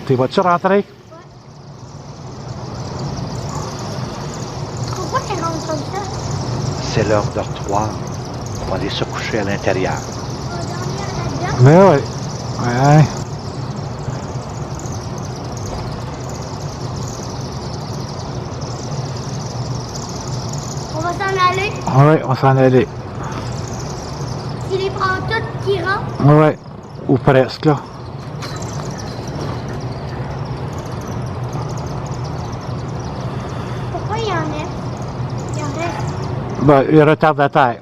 T'es vas-tu rentrer? Pourquoi tu rentres comme ça? C'est leur dortoir. On va aller se coucher à l'intérieur. On va dormir là-dedans? Ben ouais. Ouais. On va s'en aller. Ouais, on va s'en aller. Tu les prends toutes qui rentrent? Ouais. Ou presque, là. Pourquoi il y en a? Il y en reste. Ben, les retardataires.